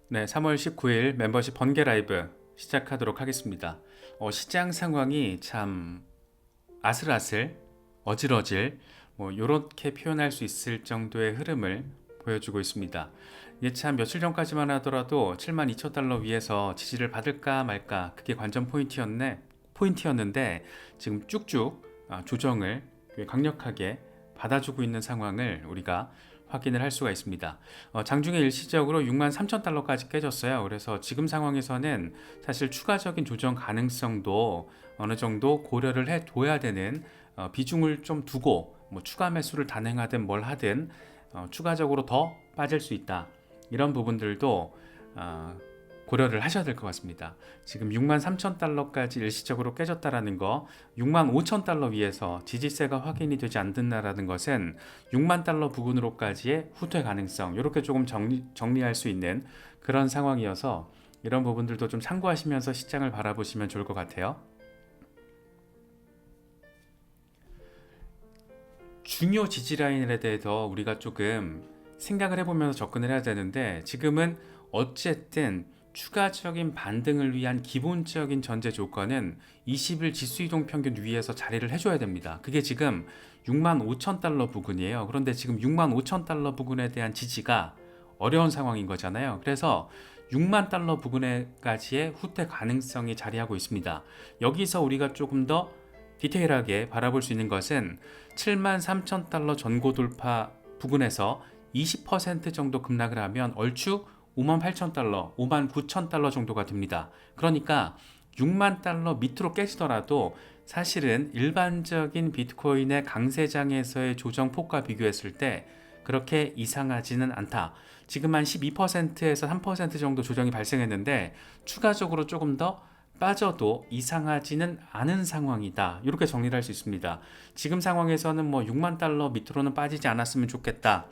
네, 3월 19일 멤버십 번개 라이브 시작하도록 하겠습니다. 시장 상황이 참 아슬아슬, 어질어질 이렇게 표현할 수 있을 정도의 흐름을 보여주고 있습니다. 이게 참 며칠 전까지만 하더라도 72,000달러 위에서 지지를 받을까 말까 그게 관전 포인트였는데 지금 쭉쭉 조정을 강력하게 받아주고 있는 상황을 우리가 확인을 할 수가 있습니다. 장중에 일시적으로 63,000달러까지 깨졌어요. 그래서 지금 상황에서는 사실 추가적인 조정 가능성도 어느 정도 고려를 해둬야 되는 비중을 좀 두고 추가 매수를 단행하든 뭘 하든 추가적으로 더 빠질 수 있다. 이런 부분들도 고려를 하셔야 될 것 같습니다. 지금 63,000달러까지 일시적으로 깨졌다라는 거, 65,000달러 위에서 지지세가 확인이 되지 않는다라는 것은 6만 달러 부근으로까지의 후퇴 가능성, 이렇게 조금 정리할 수 있는 그런 상황이어서 이런 부분들도 좀 참고하시면서 시장을 바라보시면 좋을 것 같아요. 중요 지지 라인에 대해서 우리가 조금 생각을 해보면서 접근을 해야 되는데, 지금은 어쨌든 추가적인 반등을 위한 기본적인 전제 조건은 20일 지수이동 평균 위에서 자리를 해줘야 됩니다. 그게 지금 65,000달러 부근이에요. 그런데 지금 65,000달러 부근에 대한 지지가 어려운 상황인 거잖아요. 그래서 6만 달러 부근에까지의 후퇴 가능성이 자리하고 있습니다. 여기서 우리가 조금 더 디테일하게 바라볼 수 있는 것은 73,000달러 전고 돌파 부근에서 20% 정도 급락을 하면 얼추 58,000달러, 59,000달러 정도가 됩니다. 그러니까 6만 달러 밑으로 깨지더라도 사실은 일반적인 비트코인의 강세장에서의 조정 폭과 비교했을 때 그렇게 이상하지는 않다. 지금 한 12%에서 3% 정도 조정이 발생했는데 추가적으로 조금 더 빠져도 이상하지는 않은 상황이다. 이렇게 정리를 할 수 있습니다. 지금 상황에서는 6만 달러 밑으로는 빠지지 않았으면 좋겠다.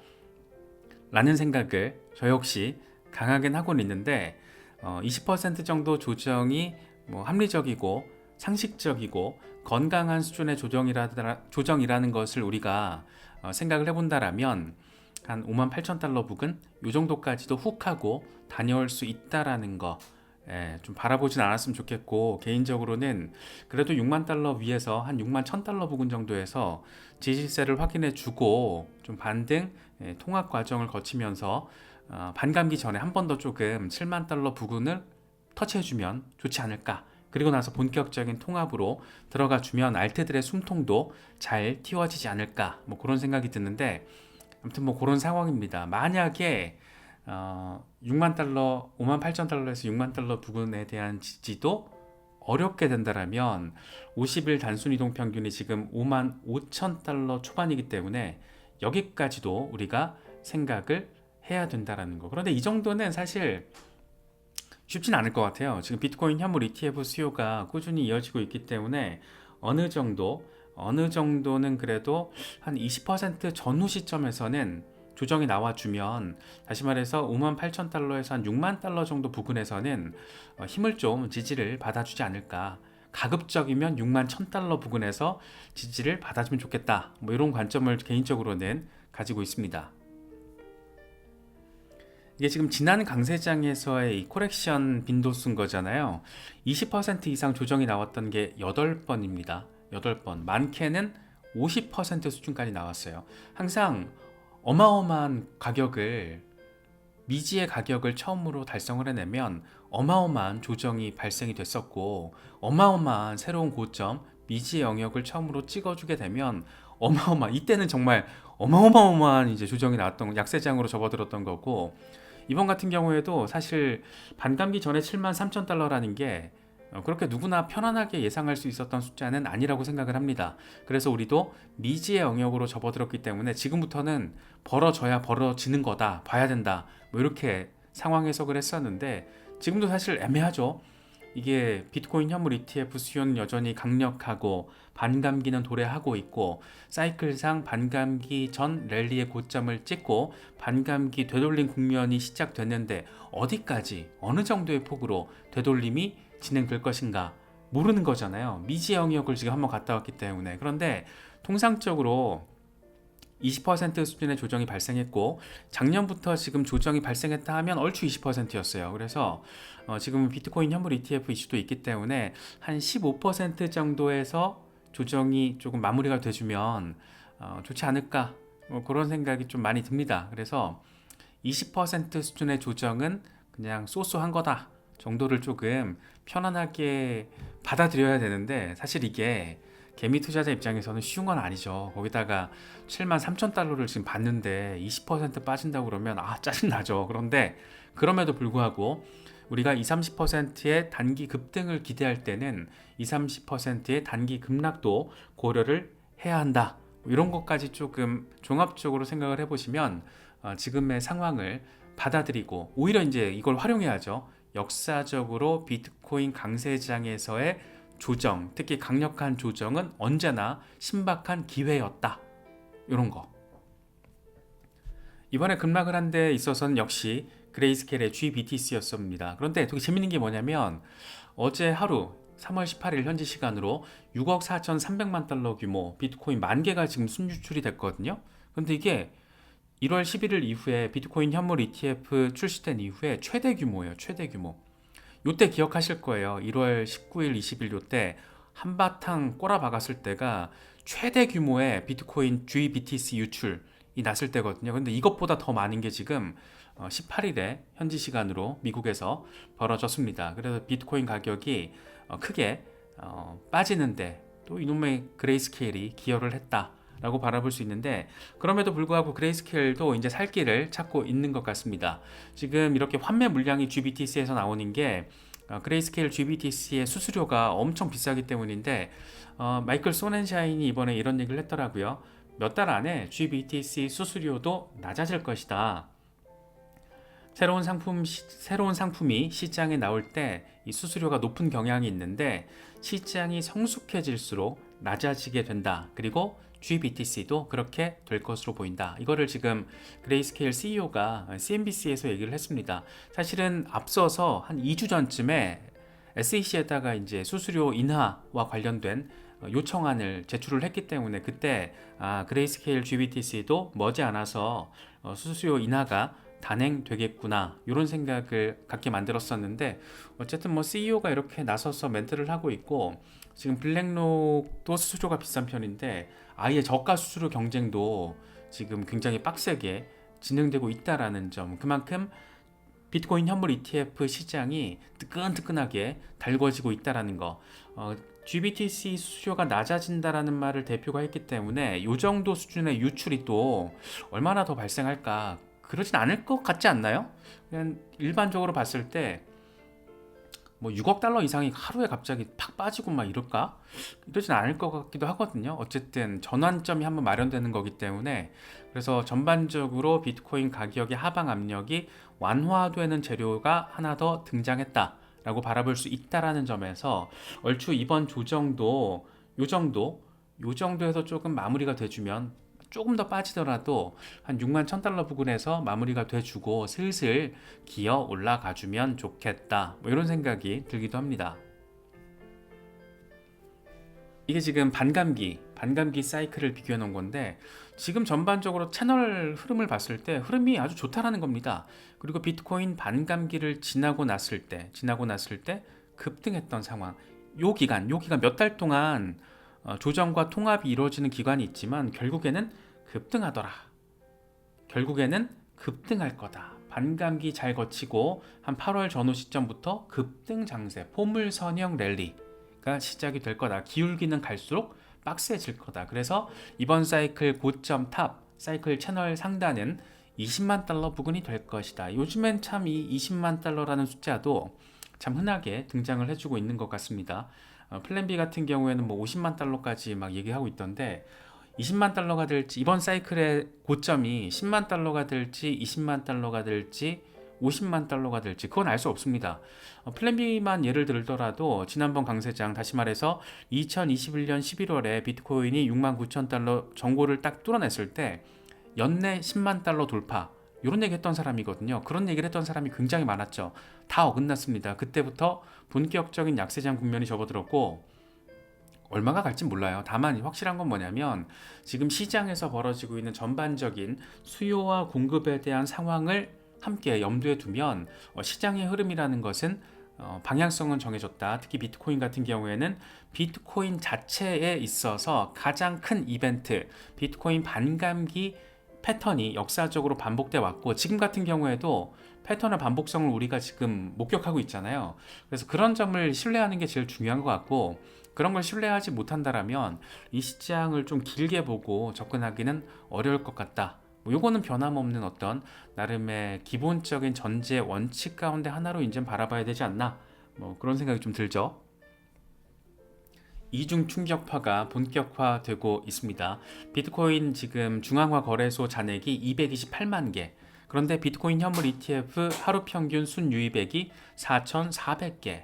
라는 생각을 저 역시 강하게 하고는 있는데 20% 정도 조정이 합리적이고 상식적이고 건강한 수준의 조정이라는 것을 우리가 생각을 해본다라면 한 58,000달러 부근 이 정도까지도 훅 하고 다녀올 수 있다라는 거 좀 바라보진 않았으면 좋겠고, 개인적으로는 그래도 6만 달러 위에서 한 6만 1,000달러 부근 정도에서 지지세를 확인해 주고 좀 반등 통합 과정을 거치면서 반감기 전에 한 번 더 조금 7만 달러 부근을 터치해주면 좋지 않을까. 그리고 나서 본격적인 통합으로 들어가 주면 알트들의 숨통도 잘 틔워지지 않을까. 그런 생각이 드는데, 아무튼 그런 상황입니다. 만약에 6만 달러, 58,000달러에서 6만 달러 부근에 대한 지지도 어렵게 된다라면 50일 단순 이동 평균이 지금 5만 5천 달러 초반이기 때문에 여기까지도 우리가 생각을 해야 된다라는 거. 그런데 이 정도는 사실 쉽진 않을 것 같아요. 지금 비트코인 현물 ETF 수요가 꾸준히 이어지고 있기 때문에 어느 정도는 그래도 한 20% 전후 시점에서는 조정이 나와주면, 다시 말해서 58,000달러에서 한 6만 달러 정도 부근에서는 힘을 좀 지지를 받아주지 않을까. 가급적이면 6만 1,000달러 부근에서 지지를 받아주면 좋겠다. 이런 관점을 개인적으로는 가지고 있습니다. 이게 지금 지난 강세장에서의 이 코렉션 빈도수인 거잖아요. 20% 이상 조정이 나왔던 게 8번입니다. 8번. 많게는 50% 수준까지 나왔어요. 항상 어마어마한 가격을, 미지의 가격을 처음으로 달성을 해내면 어마어마한 조정이 발생이 됐었고, 어마어마한 새로운 고점, 미지의 영역을 처음으로 찍어주게 되면 이때는 정말 어마어마한 이제 조정이 나왔던, 약세장으로 접어들었던 거고, 이번 같은 경우에도 사실 반감기 전에 73,000달러라는 게 그렇게 누구나 편안하게 예상할 수 있었던 숫자는 아니라고 생각을 합니다. 그래서 우리도 미지의 영역으로 접어들었기 때문에 지금부터는 벌어져야 벌어지는 거다, 봐야 된다, 이렇게 상황 해석을 했었는데, 지금도 사실 애매하죠. 이게 비트코인 현물 ETF 수요는 여전히 강력하고 반감기는 도래하고 있고, 사이클상 반감기 전 랠리의 고점을 찍고 반감기 되돌림 국면이 시작됐는데, 어디까지 어느 정도의 폭으로 되돌림이 진행될 것인가 모르는 거잖아요. 미지 영역을 지금 한번 갔다 왔기 때문에. 그런데 통상적으로 20% 수준의 조정이 발생했고 작년부터 지금 조정이 발생했다 하면 얼추 20%였어요. 그래서 지금 비트코인 현물 ETF 이슈도 있기 때문에 한 15% 정도에서 조정이 조금 마무리가 돼주면 좋지 않을까 그런 생각이 좀 많이 듭니다. 그래서 20% 수준의 조정은 그냥 쏘쏘한 거다 정도를 조금 편안하게 받아들여야 되는데 사실 이게 개미 투자자 입장에서는 쉬운 건 아니죠. 거기다가 73,000달러를 지금 받는데 20% 빠진다고 그러면 짜증나죠. 그런데 그럼에도 불구하고 우리가 20-30%의 단기 급등을 기대할 때는 20-30%의 단기 급락도 고려를 해야 한다. 이런 것까지 조금 종합적으로 생각을 해보시면 지금의 상황을 받아들이고 오히려 이제 이걸 활용해야죠. 역사적으로 비트코인 강세장에서의 조정, 특히 강력한 조정은 언제나 신박한 기회였다. 이런 거. 이번에 급락을 한 데 있어서는 역시 그레이스케일의 GBTC였습니다. 그런데 되게 재밌는 게 뭐냐면 어제 하루 3월 18일 현지 시간으로 6억 4,300만 달러 규모 비트코인 만 개가 지금 순유출이 됐거든요. 그런데 이게 1월 11일 이후에 비트코인 현물 ETF 출시된 이후에 최대 규모예요. 최대 규모. 요때 기억하실 거예요. 1월 19일, 20일 요때 한바탕 꼬라박았을 때가 최대 규모의 비트코인 GBTC 유출이 났을 때거든요. 근데 이것보다 더 많은 게 지금 18일에 현지 시간으로 미국에서 벌어졌습니다. 그래서 비트코인 가격이 크게 빠지는데 또 이놈의 그레이스케일이 기여를 했다. 라고 바라볼 수 있는데 그럼에도 불구하고 그레이스케일도 이제 살 길을 찾고 있는 것 같습니다. 지금 이렇게 환매 물량이 GBTC에서 나오는 게 그레이스케일 GBTC의 수수료가 엄청 비싸기 때문인데 마이클 소넨샤인이 이번에 이런 얘기를 했더라고요. 몇 달 안에 GBTC 수수료도 낮아질 것이다. 새로운 상품이 시장에 나올 때 이 수수료가 높은 경향이 있는데 시장이 성숙해질수록 낮아지게 된다. 그리고 GBTC도 그렇게 될 것으로 보인다. 이거를 지금 그레이스케일 CEO가 CNBC에서 얘기를 했습니다. 사실은 앞서서 한 2주 전쯤에 SEC에다가 이제 수수료 인하와 관련된 요청안을 제출을 했기 때문에 그때 그레이스케일 GBTC도 머지않아서 수수료 인하가 단행되겠구나 이런 생각을 갖게 만들었었는데 어쨌든 뭐 CEO가 이렇게 나서서 멘트를 하고 있고 지금 블랙록도 수수료가 비싼 편인데 아예 저가 수수료 경쟁도 지금 굉장히 빡세게 진행되고 있다라는 점 그만큼 비트코인 현물 ETF 시장이 뜨끈뜨끈하게 달궈지고 있다라는 거 GBTC 수수료가 낮아진다라는 말을 대표가 했기 때문에 이 정도 수준의 유출이 또 얼마나 더 발생할까 그러진 않을 것 같지 않나요? 그냥 일반적으로 봤을 때 뭐 6억 달러 이상이 하루에 갑자기 팍 빠지고 막 이럴까? 이러진 않을 것 같기도 하거든요. 어쨌든 전환점이 한번 마련되는 거기 때문에 그래서 전반적으로 비트코인 가격의 하방 압력이 완화되는 재료가 하나 더 등장했다라고 바라볼 수 있다라는 점에서 얼추 이번 조정도 요 정도에서 조금 마무리가 돼주면 조금 더 빠지더라도 한 6만 1,000달러 부근에서 마무리가 돼주고 슬슬 기어 올라가주면 좋겠다 뭐 이런 생각이 들기도 합니다. 이게 지금 반감기 사이클을 비교해 놓은 건데 지금 전반적으로 채널 흐름을 봤을 때 흐름이 아주 좋다라는 겁니다. 그리고 비트코인 반감기를 지나고 났을 때 급등했던 상황 요 기간 몇 달 동안 조정과 통합이 이루어지는 기간이 있지만 결국에는 급등할 거다. 반감기 잘 거치고 한 8월 전후 시점부터 급등 장세, 포물선형 랠리가 시작이 될 거다. 기울기는 갈수록 빡세질 거다. 그래서 이번 사이클 고점 탑, 사이클 채널 상단은 20만 달러 부근이 될 것이다. 요즘엔 참 이 20만 달러라는 숫자도 참 흔하게 등장을 해주고 있는 것 같습니다. 플랜 B 같은 경우에는 뭐 50만 달러까지 막 얘기하고 있던데 20만 달러가 될지 이번 사이클의 고점이 10만 달러가 될지 20만 달러가 될지 50만 달러가 될지 그건 알 수 없습니다. 플랜 B만 예를 들더라도 지난번 강세장 다시 말해서 2021년 11월에 비트코인이 6만 9천 달러 정고를 딱 뚫어냈을 때 연내 10만 달러 돌파 이런 얘기 했던 사람이거든요. 그런 얘기를 했던 사람이 굉장히 많았죠. 다 어긋났습니다. 그때부터 본격적인 약세장 국면이 접어들었고 얼마가 갈진 몰라요. 다만 확실한 건 뭐냐면 지금 시장에서 벌어지고 있는 전반적인 수요와 공급에 대한 상황을 함께 염두에 두면 시장의 흐름이라는 것은 방향성은 정해졌다. 특히 비트코인 같은 경우에는 비트코인 자체에 있어서 가장 큰 이벤트, 비트코인 반감기 패턴이 역사적으로 반복돼 왔고, 지금 같은 경우에도 패턴의 반복성을 우리가 지금 목격하고 있잖아요. 그래서 그런 점을 신뢰하는 게 제일 중요한 것 같고, 그런 걸 신뢰하지 못한다라면 이 시장을 좀 길게 보고 접근하기는 어려울 것 같다. 뭐 요거는 변함없는 어떤 나름의 기본적인 전제 원칙 가운데 하나로 이제 바라봐야 되지 않나, 뭐 그런 생각이 좀 들죠. 이중 충격파가 본격화되고 있습니다. 비트코인 지금 중앙화 거래소 잔액이 228만 개. 그런데 비트코인 현물 ETF 하루 평균 순유입액이 4,400개.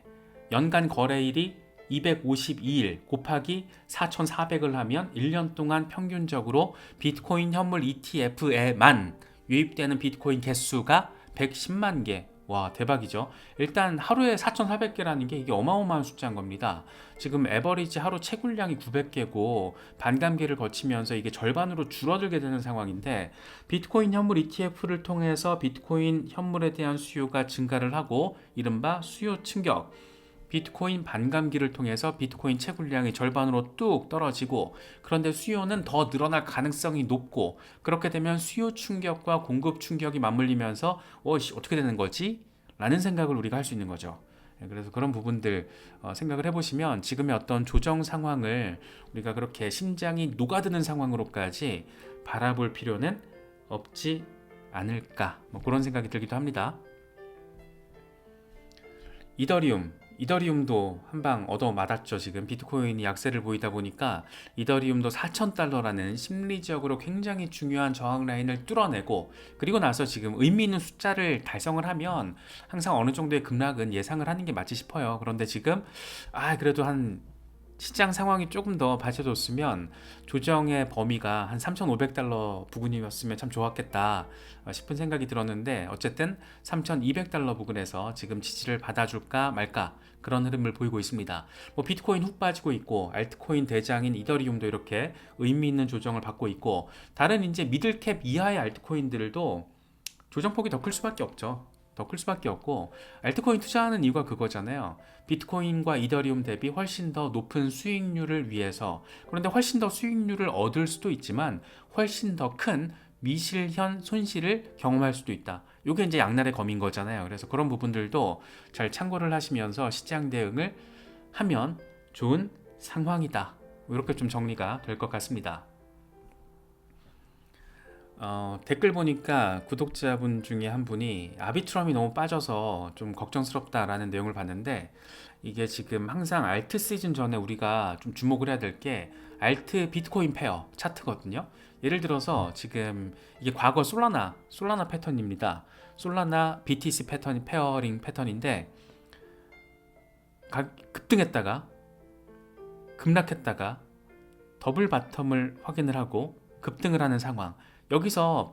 연간 거래일이 252일 곱하기 4,400을 하면 1년 동안 평균적으로 비트코인 현물 ETF에만 유입되는 비트코인 개수가 110만 개. 와, 대박이죠. 일단 하루에 4,400개라는 게 이게 어마어마한 숫자인 겁니다. 지금 에버리지 하루 채굴량이 900개고 반감기를 거치면서 이게 절반으로 줄어들게 되는 상황인데, 비트코인 현물 ETF를 통해서 비트코인 현물에 대한 수요가 증가를 하고 이른바 수요 충격, 비트코인 반감기를 통해서 비트코인 채굴량이 절반으로 뚝 떨어지고, 그런데 수요는 더 늘어날 가능성이 높고, 그렇게 되면 수요 충격과 공급 충격이 맞물리면서 어떻게 되는 거지? 라는 생각을 우리가 할 수 있는 거죠. 그래서 그런 부분들 생각을 해보시면 지금의 어떤 조정 상황을 우리가 그렇게 심장이 녹아드는 상황으로까지 바라볼 필요는 없지 않을까, 뭐 그런 생각이 들기도 합니다. 이더리움도 한 방 얻어맞았죠. 지금 비트코인이 약세를 보이다 보니까 이더리움도 4,000달러라는 심리적으로 굉장히 중요한 저항 라인을 뚫어내고, 그리고 나서 지금 의미 있는 숫자를 달성을 하면 항상 어느 정도의 급락은 예상을 하는 게 맞지 싶어요. 그런데 지금 그래도 한 시장 상황이 조금 더 받쳐줬으면 조정의 범위가 한 3,500달러 부근이었으면 참 좋았겠다 싶은 생각이 들었는데, 어쨌든 3,200달러 부근에서 지금 지지를 받아줄까 말까 그런 흐름을 보이고 있습니다. 뭐 비트코인 훅 빠지고 있고, 알트코인 대장인 이더리움도 이렇게 의미 있는 조정을 받고 있고, 다른 이제 미들캡 이하의 알트코인들도 조정폭이 더 클 수밖에 없죠. 더 클 수밖에 없고, 알트코인 투자하는 이유가 그거잖아요. 비트코인과 이더리움 대비 훨씬 더 높은 수익률을 위해서. 그런데 훨씬 더 수익률을 얻을 수도 있지만 훨씬 더 큰 미실현 손실을 경험할 수도 있다. 이게 이제 양날의 검인 거잖아요. 그래서 그런 부분들도 잘 참고를 하시면서 시장 대응을 하면 좋은 상황이다. 이렇게 좀 정리가 될 것 같습니다. 댓글 보니까 구독자분 중에 한 분이 아비트럼이 너무 빠져서 좀 걱정스럽다라는 내용을 봤는데, 이게 지금 항상 알트 시즌 전에 우리가 좀 주목을 해야 될 게 알트 비트코인 페어 차트거든요. 예를 들어서 지금 이게 과거 솔라나 패턴입니다. 솔라나 BTC 패턴이 페어링 패턴인데, 급등했다가 급락했다가 더블 바텀을 확인을 하고 급등을 하는 상황. 여기서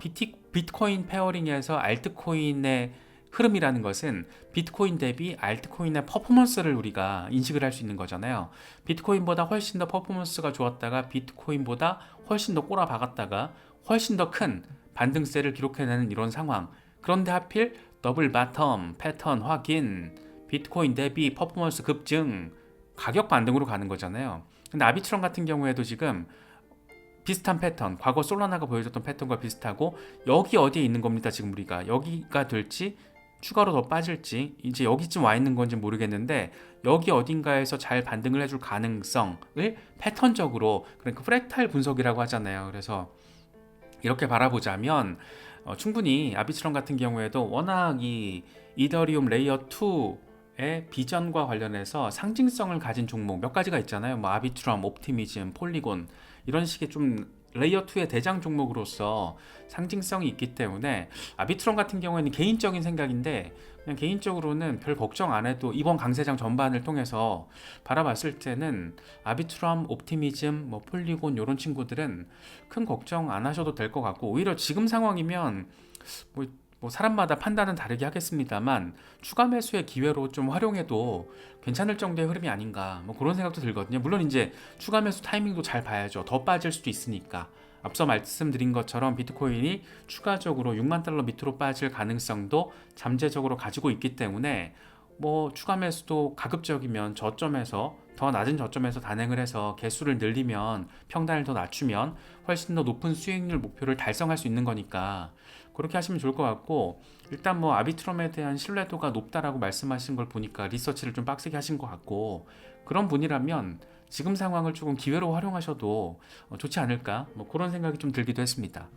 비트코인 페어링에서 알트코인의 흐름이라는 것은 비트코인 대비 알트코인의 퍼포먼스를 우리가 인식을 할 수 있는 거잖아요. 비트코인보다 훨씬 더 퍼포먼스가 좋았다가 비트코인보다 훨씬 더 꼬라박았다가 훨씬 더 큰 반등세를 기록해내는 이런 상황. 그런데 하필 더블 바텀 패턴 확인, 비트코인 대비 퍼포먼스 급증, 가격 반등으로 가는 거잖아요. 근데 아비트럼 같은 경우에도 지금 비슷한 패턴, 과거 솔라나가 보여줬던 패턴과 비슷하고, 여기 어디에 있는 겁니다. 지금 우리가 여기가 될지 추가로 더 빠질지 이제 여기쯤 와 있는 건지 모르겠는데, 여기 어딘가에서 잘 반등을 해줄 가능성을 패턴적으로, 그러니까 프랙탈 분석이라고 하잖아요. 그래서 이렇게 바라보자면 충분히 아비트럼 같은 경우에도 워낙 이 이더리움 레이어 2의 비전과 관련해서 상징성을 가진 종목 몇 가지가 있잖아요. 뭐 아비트럼, 옵티미즘, 폴리곤, 이런 식의 좀 레이어 2의 대장 종목으로서 상징성이 있기 때문에, 아비트럼 같은 경우에는 개인적인 생각인데 그냥 개인적으로는 별 걱정 안 해도 이번 강세장 전반을 통해서 바라봤을 때는 아비트럼, 옵티미즘, 뭐 폴리곤 이런 친구들은 큰 걱정 안 하셔도 될 것 같고, 오히려 지금 상황이면 뭐 뭐 사람마다 판단은 다르게 하겠습니다만 추가 매수의 기회로 좀 활용해도 괜찮을 정도의 흐름이 아닌가 뭐 그런 생각도 들거든요. 물론 이제 추가 매수 타이밍도 잘 봐야죠. 더 빠질 수도 있으니까. 앞서 말씀드린 것처럼 비트코인이 추가적으로 6만 달러 밑으로 빠질 가능성도 잠재적으로 가지고 있기 때문에 뭐 추가 매수도 가급적이면 저점에서 더 낮은 저점에서 단행을 해서 개수를 늘리면 평단을 더 낮추면 훨씬 더 높은 수익률 목표를 달성할 수 있는 거니까 그렇게 하시면 좋을 것 같고, 일단 뭐 아비트럼에 대한 신뢰도가 높다라고 말씀하신 걸 보니까 리서치를 좀 빡세게 하신 것 같고, 그런 분이라면 지금 상황을 조금 기회로 활용하셔도 좋지 않을까 뭐 그런 생각이 좀 들기도 했습니다.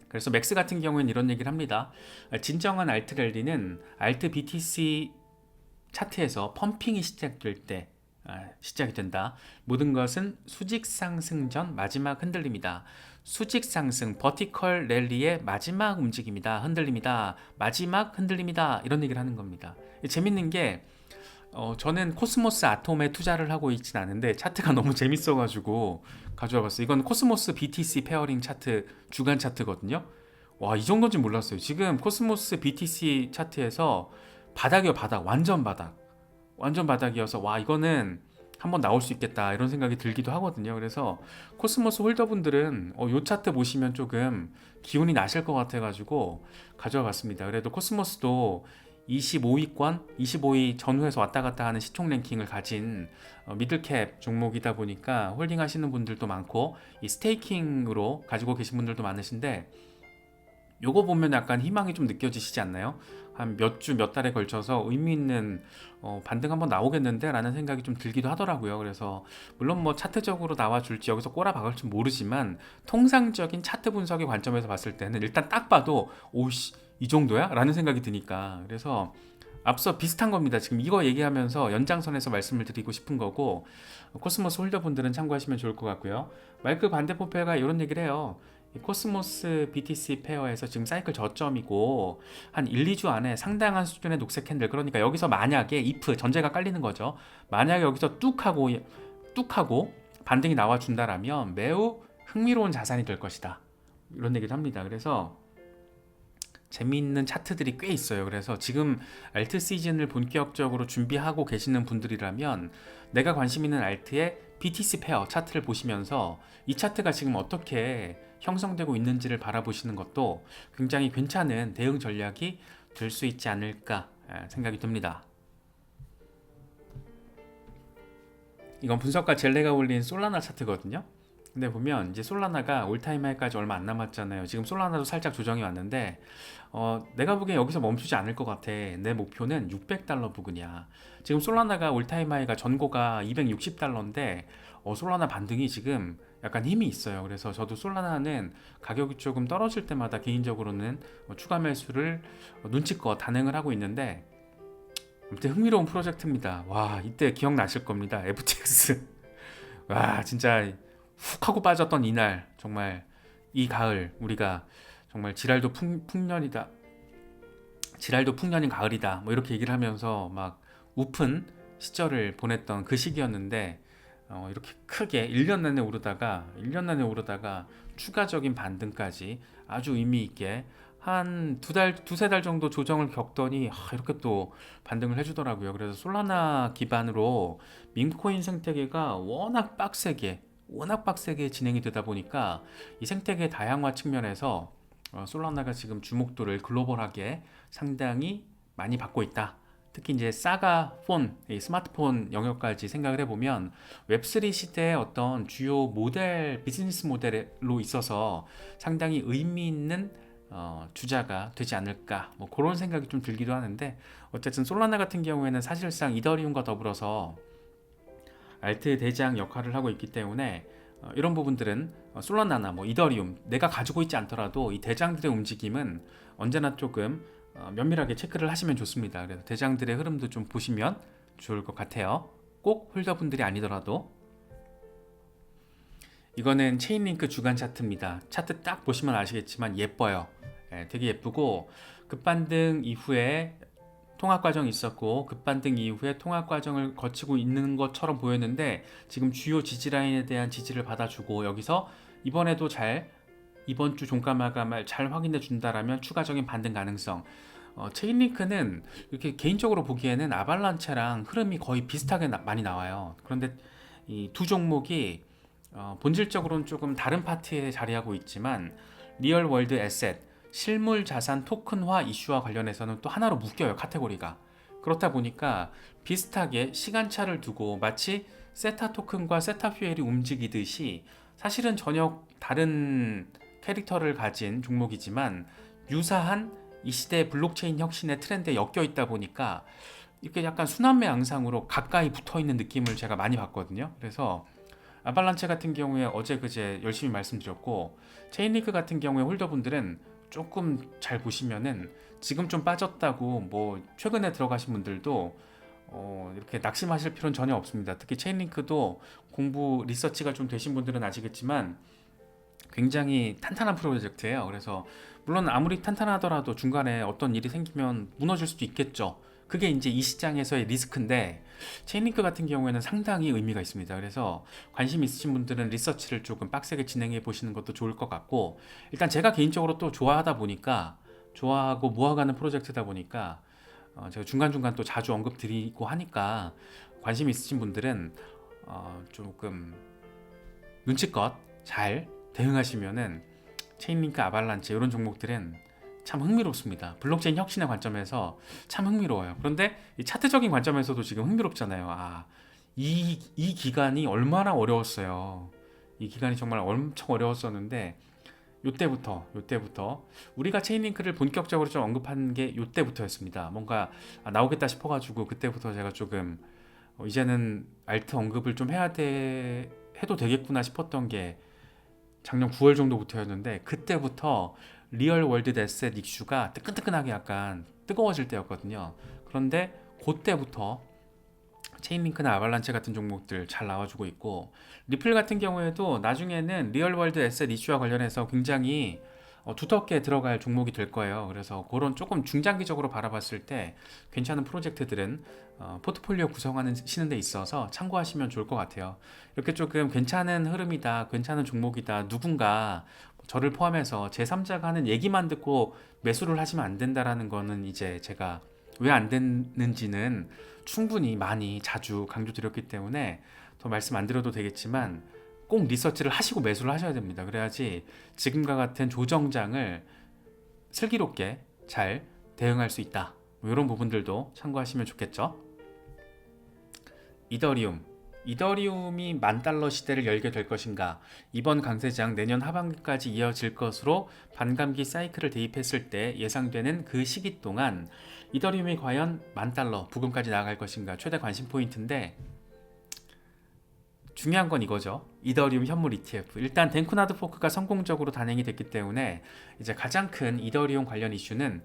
그래서 맥스 같은 경우에는 이런 얘기를 합니다. 진정한 알트 랠리는 알트 BTC 차트에서 펌핑이 시작될 때 시작이 된다. 모든 것은 수직 상승 전 마지막 흔들림이다. 수직 상승 버티컬 랠리의 마지막 움직임이다. 흔들림이다. 마지막 흔들림이다. 이런 얘기를 하는 겁니다. 재밌는 게 저는 코스모스 아톰에 투자를 하고 있진 않은데 차트가 너무 재밌어가지고 가져와 봤어요. 이건 코스모스 BTC 페어링 차트 주간 차트거든요. 와, 이 정도인지 몰랐어요. 지금 코스모스 BTC 차트에서 바닥이요, 바닥. 완전 바닥. 완전 바닥이어서 와, 이거는 한번 나올 수 있겠다 이런 생각이 들기도 하거든요. 그래서 코스모스 홀더분들은 요 차트 보시면 조금 기운이 나실 것 같아가지고 가져와 봤습니다. 그래도 코스모스도 25위권, 25위 전후에서 왔다 갔다 하는 시총 랭킹을 가진 미들캡 종목이다 보니까 홀딩 하시는 분들도 많고 이 스테이킹으로 가지고 계신 분들도 많으신데, 요거 보면 약간 희망이 좀 느껴지시지 않나요? 한 몇 주, 몇 달에 걸쳐서 의미 있는 반등 한번 나오겠는데? 라는 생각이 좀 들기도 하더라고요. 그래서 물론 뭐 차트적으로 나와줄지 여기서 꼬라박을지 모르지만 통상적인 차트 분석의 관점에서 봤을 때는 일단 딱 봐도 오씨 이 정도야? 라는 생각이 드니까, 그래서 앞서 비슷한 겁니다. 지금 이거 얘기하면서 연장선에서 말씀을 드리고 싶은 거고, 코스모스 홀더분들은 참고하시면 좋을 것 같고요. 마이클 반데포페가 이런 얘기를 해요. 이 코스모스 BTC 페어에서 지금 사이클 저점이고 한 1, 2주 안에 상당한 수준의 녹색 캔들, 그러니까 여기서 만약에 if 전제가 깔리는 거죠. 만약에 여기서 뚝하고 반등이 나와 준다라면 매우 흥미로운 자산이 될 것이다. 이런 얘기를 합니다. 그래서 재미있는 차트들이 꽤 있어요. 그래서 지금 알트 시즌을 본격적으로 준비하고 계시는 분들이라면 내가 관심 있는 알트의 BTC 페어 차트를 보시면서 이 차트가 지금 어떻게 형성되고 있는지를 바라보시는 것도 굉장히 괜찮은 대응 전략이 될 수 있지 않을까 생각이 듭니다. 이건 분석가 젤레가 올린 솔라나 차트거든요. 근데 보면 이제 솔라나가 올타임 하이까지 얼마 안 남았잖아요. 지금 솔라나도 살짝 조정이 왔는데 내가 보기엔 여기서 멈추지 않을 것 같아. 내 목표는 600달러 부근이야. 지금 솔라나가 올타임 하이가 전고가 260달러인데 솔라나 반등이 지금 약간 힘이 있어요. 그래서 저도 솔라나는 가격이 조금 떨어질 때마다 개인적으로는 추가 매수를 눈치껏 단행을 하고 있는데, 아무튼 흥미로운 프로젝트입니다. 와, 이때 기억나실 겁니다. FTX. 와, 진짜 훅 하고 빠졌던 이날, 정말 이 가을 우리가 정말 지랄도 풍년이다, 지랄도 풍년인 가을이다 뭐 이렇게 얘기를 하면서 막 우픈 시절을 보냈던 그 시기였는데, 이렇게 크게 1년 내내 오르다가 추가적인 반등까지 아주 의미 있게 한 두세 달 정도 조정을 겪더니 이렇게 또 반등을 해주더라고요. 그래서 솔라나 기반으로 민코인 생태계가 워낙 빡세게 진행이 되다 보니까 이 생태계 다양화 측면에서 솔라나가 지금 주목도를 글로벌하게 상당히 많이 받고 있다. 특히 이제 사가 폰, 이 스마트폰 영역까지 생각을 해보면 웹3 시대의 어떤 주요 모델, 비즈니스 모델로 있어서 상당히 의미 있는 주자가 되지 않을까 뭐 그런 생각이 좀 들기도 하는데, 어쨌든 솔라나 같은 경우에는 사실상 이더리움과 더불어서 알트 대장 역할을 하고 있기 때문에 이런 부분들은 솔라나나 뭐 이더리움 내가 가지고 있지 않더라도 이 대장들의 움직임은 언제나 조금 면밀하게 체크를 하시면 좋습니다. 그래서 대장들의 흐름도 좀 보시면 좋을 것 같아요. 꼭 홀더분들이 아니더라도. 이거는 체인링크 주간 차트입니다. 차트 딱 보시면 아시겠지만 예뻐요. 되게 예쁘고 급반등 이후에 통합 과정이 있었고 급반등 이후에 통합 과정을 거치고 있는 것처럼 보였는데 지금 주요 지지라인에 대한 지지를 받아주고 여기서 이번에도 잘 이번 주 종가 마감을 잘 확인해 준다라면 추가적인 반등 가능성. 체인링크는 이렇게 개인적으로 보기에는 아발란체랑 흐름이 거의 비슷하게 많이 나와요. 그런데 이 두 종목이 본질적으로는 조금 다른 파트에 자리하고 있지만 리얼 월드 에셋, 실물 자산 토큰화 이슈와 관련해서는 또 하나로 묶여요, 카테고리가. 그렇다 보니까 비슷하게 시간차를 두고 마치 세타 토큰과 세타 퓨엘이 움직이듯이 사실은 전혀 다른 캐릭터를 가진 종목이지만 유사한 이 시대의 블록체인 혁신의 트렌드에 엮여 있다 보니까 이렇게 약간 순환매 양상으로 가까이 붙어 있는 느낌을 제가 많이 받거든요. 그래서 아발란체 같은 경우에 어제 그제 열심히 말씀드렸고, 체인리크 같은 경우에 홀더분들은 조금 잘 보시면은 지금 좀 빠졌다고 뭐 최근에 들어가신 분들도 이렇게 낙심하실 필요는 전혀 없습니다. 특히 체인링크도 공부 리서치가 좀 되신 분들은 아시겠지만 굉장히 탄탄한 프로젝트예요. 그래서 물론 아무리 탄탄하더라도 중간에 어떤 일이 생기면 무너질 수도 있겠죠. 그게 이제 이 시장에서의 리스크인데 체인링크 같은 경우에는 상당히 의미가 있습니다. 그래서 관심 있으신 분들은 리서치를 조금 빡세게 진행해 보시는 것도 좋을 것 같고, 일단 제가 개인적으로 또 좋아하다 보니까 좋아하고 모아가는 프로젝트다 보니까 제가 중간중간 또 자주 언급 드리고 하니까 관심 있으신 분들은 조금 눈치껏 잘 대응하시면은 체인링크, 아발란체 이런 종목들은 참 흥미롭습니다. 블록체인 혁신의 관점에서 참 흥미로워요. 그런데 이 차트적인 관점에서도 지금 흥미롭잖아요. 이 기간이 얼마나 어려웠어요. 이 기간이 정말 엄청 어려웠었는데 요때부터 우리가 체인링크를 본격적으로 좀 언급한 게 요때부터였습니다. 뭔가 나오겠다 싶어가지고 그때부터 제가 조금 이제는 알트 언급을 좀 해도 되겠구나 싶었던 게 작년 9월 정도부터였는데, 그때부터 리얼 월드 에셋 이슈가 뜨끈뜨끈하게 약간 뜨거워질 때였거든요. 그런데 그때부터 체인링크나 아발란체 같은 종목들 잘 나와주고 있고, 리플 같은 경우에도 나중에는 리얼 월드 에셋 이슈와 관련해서 굉장히 두텁게 들어갈 종목이 될 거예요. 그래서 그런 조금 중장기적으로 바라봤을 때 괜찮은 프로젝트들은 포트폴리오 구성하시는 데 있어서 참고하시면 좋을 것 같아요. 이렇게 조금 괜찮은 흐름이다, 괜찮은 종목이다, 누군가 저를 포함해서 제3자가 하는 얘기만 듣고 매수를 하시면 안 된다라는 거는 이제 제가 왜 안 됐는지는 충분히 많이 자주 강조드렸기 때문에 더 말씀 안 드려도 되겠지만 꼭 리서치를 하시고 매수를 하셔야 됩니다. 그래야지 지금과 같은 조정장을 슬기롭게 잘 대응할 수 있다. 뭐 이런 부분들도 참고하시면 좋겠죠. 이더리움이 $10,000 시대를 열게 될 것인가? 이번 강세장 내년 하반기까지 이어질 것으로 반감기 사이클을 대입했을 때 예상되는 그 시기 동안 이더리움이 과연 $10,000 부근까지 나아갈 것인가? 최대 관심 포인트인데, 중요한 건 이거죠. 이더리움 현물 ETF. 일단 덴쿠나드 포크가 성공적으로 단행이 됐기 때문에 이제 가장 큰 이더리움 관련 이슈는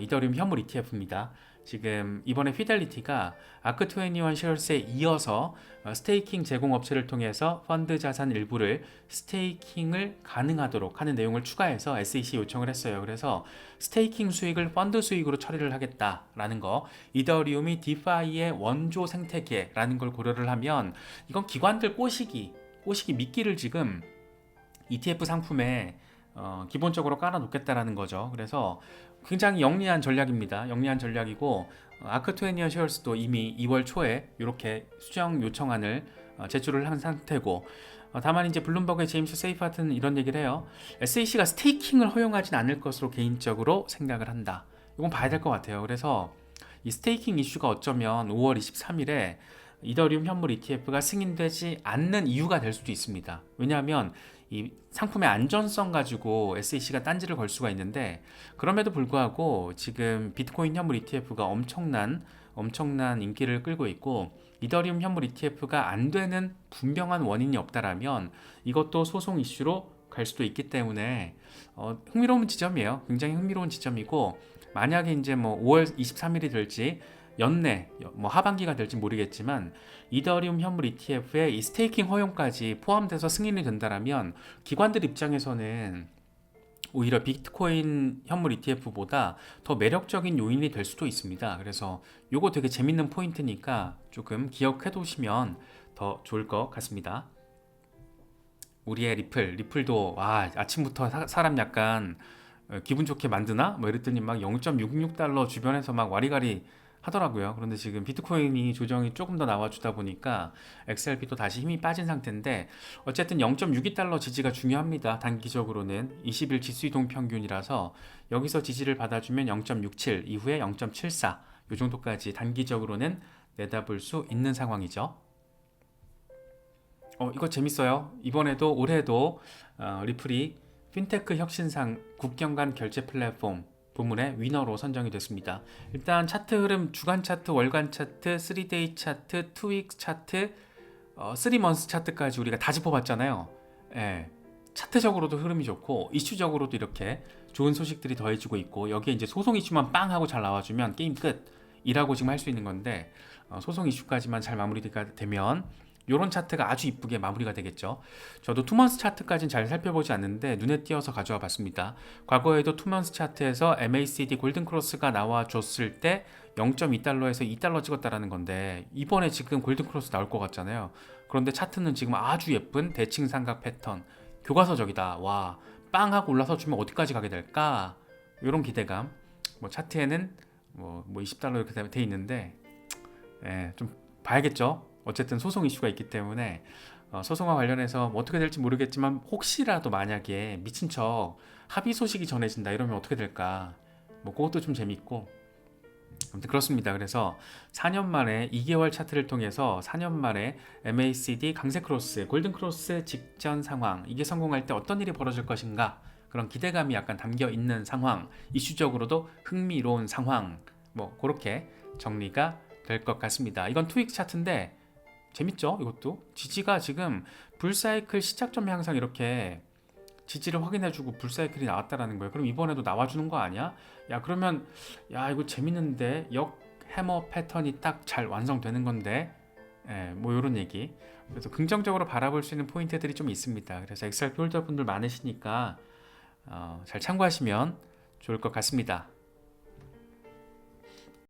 이더리움 현물 ETF입니다. 지금 이번에 피델리티가 아크21 쉐어스에 이어서 스테이킹 제공 업체를 통해서 펀드 자산 일부를 스테이킹을 가능하도록 하는 내용을 추가해서 SEC 요청을 했어요. 그래서 스테이킹 수익을 펀드 수익으로 처리를 하겠다라는 거, 이더리움이 디파이의 원조 생태계라는 걸 고려를 하면 이건 기관들 꼬시기 미끼를 지금 ETF 상품에 기본적으로 깔아놓겠다라는 거죠. 그래서 굉장히 영리한 전략입니다. 영리한 전략이고, 아크20 쉐어스도 이미 2월 초에 이렇게 수정 요청안을 제출을 한 상태고, 다만 이제 블룸버그의 제임스 세이파트는 이런 얘기를 해요. SEC가 스테이킹을 허용하진 않을 것으로 개인적으로 생각을 한다. 이건 봐야 될 것 같아요. 그래서 이 스테이킹 이슈가 어쩌면 5월 23일에 이더리움 현물 ETF가 승인되지 않는 이유가 될 수도 있습니다. 왜냐하면 이 상품의 안전성 가지고 SEC가 딴지를 걸 수가 있는데, 그럼에도 불구하고 지금 비트코인 현물 ETF가 엄청난 인기를 끌고 있고, 이더리움 현물 ETF가 안 되는 분명한 원인이 없다라면 이것도 소송 이슈로 갈 수도 있기 때문에 흥미로운 지점이에요. 굉장히 흥미로운 지점이고, 만약에 이제 뭐 5월 23일이 될지 연내 뭐 하반기가 될지 모르겠지만 이더리움 현물 ETF에 이 스테이킹 허용까지 포함돼서 승인이 된다라면 기관들 입장에서는 오히려 비트코인 현물 ETF보다 더 매력적인 요인이 될 수도 있습니다. 그래서 요거 되게 재밌는 포인트니까 조금 기억해 두시면 더 좋을 것 같습니다. 우리의 리플도 와 아침부터 사람 약간 기분 좋게 만드나? 뭐 이랬더니 막 0.66달러 주변에서 막 와리가리 하더라고요. 그런데 지금 비트코인이 조정이 조금 더 나와주다 보니까 XRP도 다시 힘이 빠진 상태인데 어쨌든 0.62달러 지지가 중요합니다. 단기적으로는 20일 지수 이동 평균이라서 여기서 지지를 받아주면 0.67 이후에 0.74 이 정도까지 단기적으로는 내다볼 수 있는 상황이죠. 이거 재밌어요. 이번에도 올해도 리플이 핀테크 혁신상 국경 간 결제 플랫폼 부문의 위너로 선정이 됐습니다. 일단 차트 흐름 주간 차트, 월간 차트, 3데이 차트, 2윅 차트, 3먼스 차트까지 우리가 다 짚어봤잖아요. 예, 차트적으로도 흐름이 좋고 이슈적으로도 이렇게 좋은 소식들이 더해지고 있고 여기에 이제 소송 이슈만 빵 하고 잘 나와주면 게임 끝이라고 지금 할 수 있는 건데 소송 이슈까지만 잘 마무리가 되면 이런 차트가 아주 이쁘게 마무리가 되겠죠. 저도 투먼스 차트까지는 잘 살펴보지 않는데 눈에 띄어서 가져와 봤습니다. 과거에도 투먼스 차트에서 MACD 골든크로스가 나와줬을 때 0.2달러에서 2달러 찍었다라는 건데 이번에 지금 골든크로스 나올 것 같잖아요. 그런데 차트는 지금 아주 예쁜 대칭 삼각 패턴 교과서적이다. 와, 빵 하고 올라서 주면 어디까지 가게 될까? 이런 기대감. 뭐 차트에는 뭐 20달러 이렇게 돼 있는데 좀 봐야겠죠. 어쨌든 소송 이슈가 있기 때문에 소송과 관련해서 뭐 어떻게 될지 모르겠지만 혹시라도 만약에 미친 척 합의 소식이 전해진다 이러면 어떻게 될까? 뭐 그것도 좀 재밌고 아무튼 그렇습니다. 그래서 4년 만에 2개월 차트를 통해서 4년 만에 MACD 강세 크로스, 골든 크로스 직전 상황 이게 성공할 때 어떤 일이 벌어질 것인가 그런 기대감이 약간 담겨 있는 상황, 이슈적으로도 흥미로운 상황 뭐 그렇게 정리가 될 것 같습니다. 이건 투익 차트인데 재밌죠? 이것도 지지가 지금 불사이클 시작점 향상 이렇게 지지를 확인해주고 불사이클이 나왔다라는 거예요. 그럼 이번에도 나와주는 거 아니야? 야 그러면 야 이거 재밌는데 역 해머 패턴이 딱 잘 완성되는 건데 뭐 이런 얘기. 그래서 긍정적으로 바라볼 수 있는 포인트들이 좀 있습니다. 그래서 XRP 홀더분들 많으시니까 잘 참고하시면 좋을 것 같습니다.